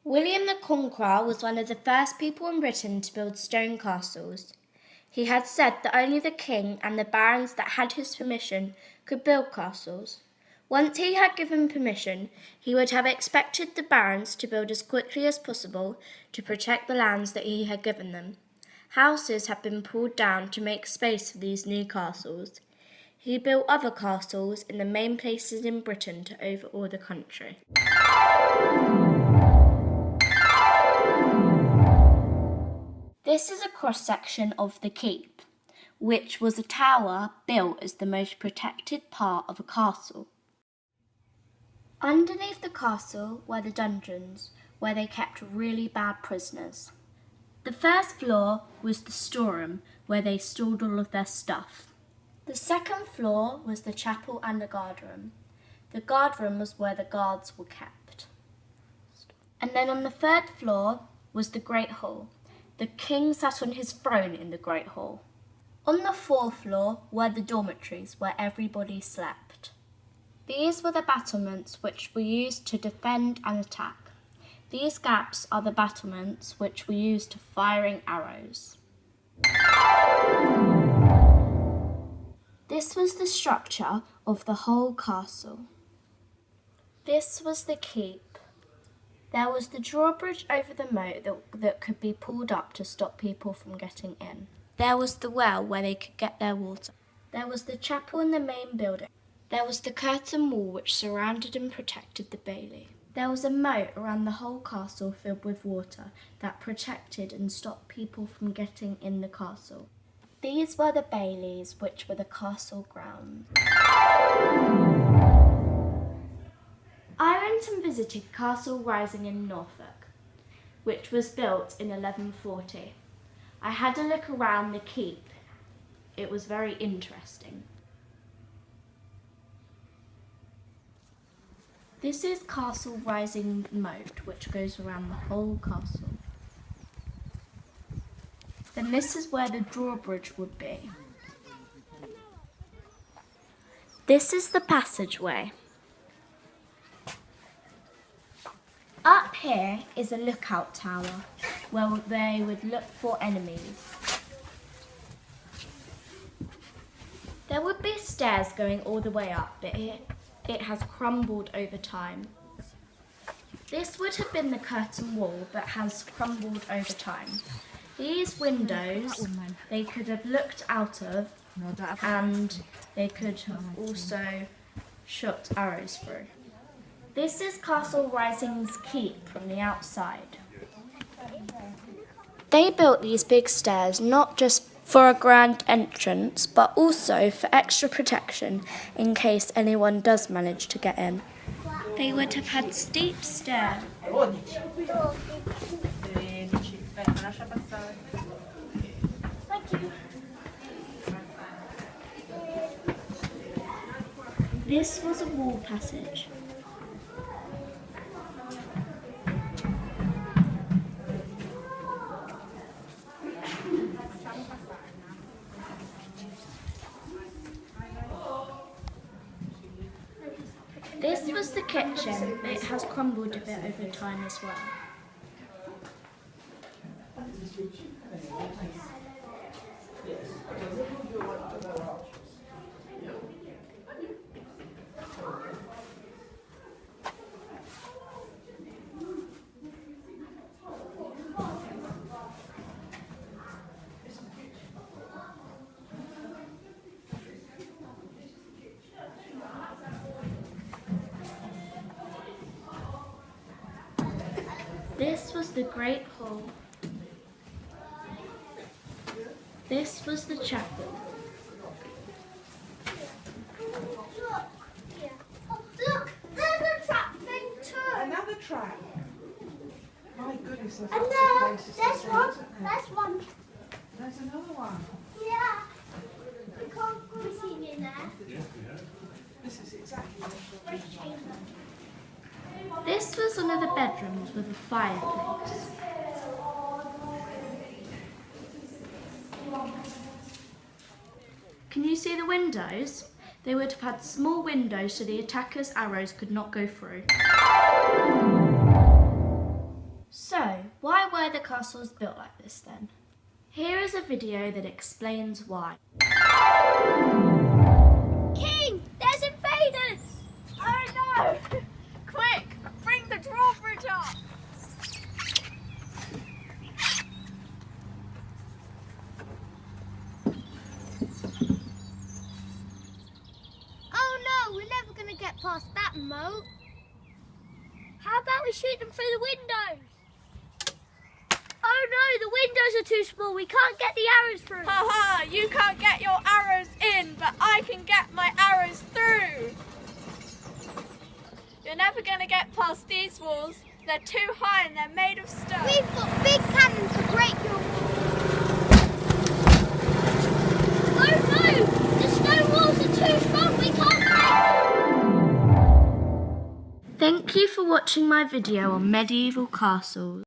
William the Conqueror was one of the first people in Britain to build stone castles. He had said that only the king and the barons that had his permission could build castles. Once he had given permission, he would have expected the barons to build as quickly as possible to protect the lands that he had given them. Houses had been pulled down to make space for these new castles. He built other castles in the main places in Britain to overawe the country. This is a cross-section of the keep, which was a tower built as the most protected part of a castle. Underneath the castle were the dungeons, where they kept really bad prisoners. The first floor was the storeroom, where they stored all of their stuff. The second floor was the chapel and the guardroom. The guardroom was where the guards were kept. And then on the third floor was the Great Hall. The king sat on his throne in the Great Hall. On the fourth floor were the dormitories where everybody slept. These were the battlements which were used to defend and attack. These gaps are the battlements which were used to firing arrows. This was the structure of the whole castle. This was the keep. There was the drawbridge over the moat that could be pulled up to stop people from getting in. There was the well where they could get their water. There was the chapel in the main building. There was the curtain wall which surrounded and protected the bailey. There was a moat around the whole castle filled with water that protected and stopped people from getting in the castle. These were the baileys, which were the castle grounds. I went and visited Castle Rising in Norfolk, which was built in 1140. I had a look around the keep. It was very interesting. This is Castle Rising Moat, which goes around the whole castle. Then this is where the drawbridge would be. This is the passageway. Up here is a lookout tower where they would look for enemies. There would be stairs going all the way up, but it has crumbled over time. This would have been the curtain wall, but has crumbled over time. These windows, they could have looked out of, and they could have also shot arrows through. This is Castle Rising's keep from the outside. They built these big stairs not just for a grand entrance, but also for extra protection in case anyone does manage to get in. They would have had steep stairs. This was a wall passage. This was the kitchen, but it has crumbled a bit over time as well. This was the Great Hall. This was the chapel. Look, there's a trap thing too. Another trap. My goodness, there's And lots of places to there's see, one. isn't there? There's one. There's another one. Yeah. You can't go see in there. This is exactly what Bridge chamber. This was one of the bedrooms with a fireplace. Can you see the windows? They would have had small windows so the attackers' arrows could not go through. So, why were the castles built like this then? Here is a video that explains why. King, there's invaders! Oh no! Quick, bring the drawbridge up! Oh no, we're never going to get past that moat. How about we shoot them through the windows? Oh no, the windows are too small. We can't get the arrows through. Ha ha! You can't get your arrows in, but I can get my arrows through! You're never going to get past these walls. They're too high and they're made of stone. We've got big cannons to break your walls. Oh no, the stone walls are too strong. We can't break them. Thank you for watching my video on medieval castles.